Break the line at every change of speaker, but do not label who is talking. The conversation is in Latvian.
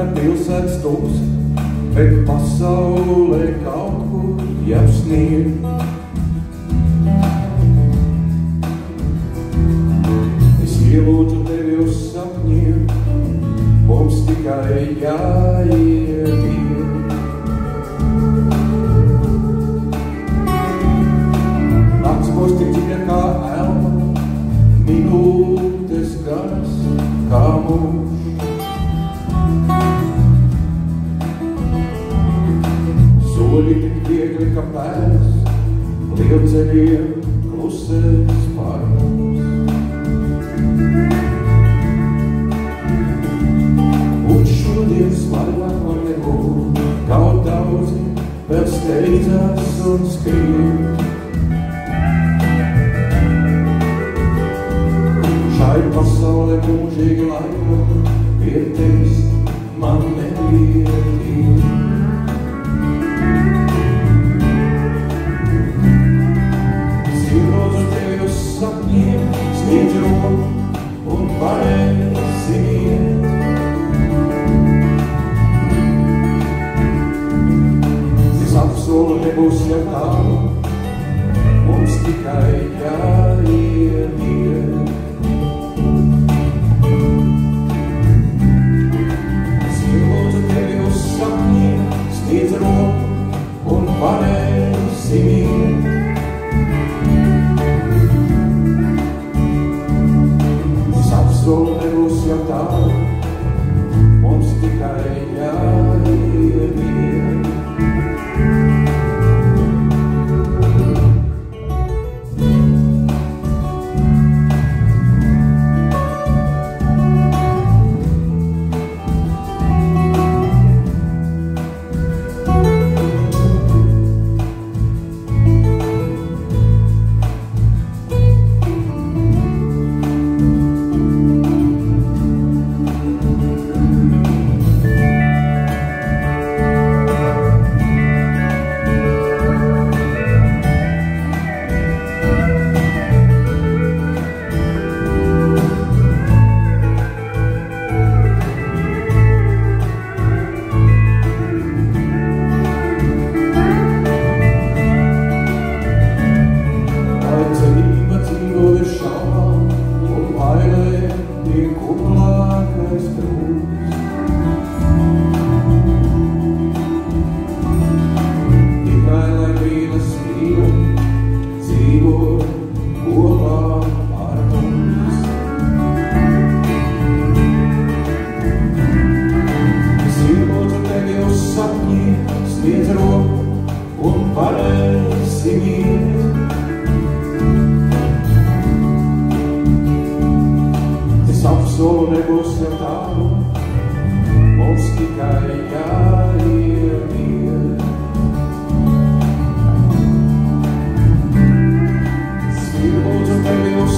Mana pilsētas tūs, bet pasaulē kaut kur jau snieg. Es ielūdzu tevi uz sapņiem, mums tikai jāiet. Nakts būs tik dziļa kā elpa, minūtes garas kā mūžs. Soļi tik viegli kā pēdas, lielceļiem klusēs pār mums. Un šodien svarīgāk var nebūt, kaut daudzi vēl steidzās un skrien. Šai pasaulē mūžīgi laika, pie tevis man nepietiek. Es ielūdzu tevi uz sapņiem, sniedz roku un pareizi iet. Es apsolu nebūs jau tālu, mums tikai jāiet. Sniedz roku un pareizi iet. Es apsolu nebūs jau tālu, mums tikai jāiet. Sniedz roku un pareizi iet. Es apsolu nebūs jau tālu, mums tikai jāiet. Es ielūdzu tevi uz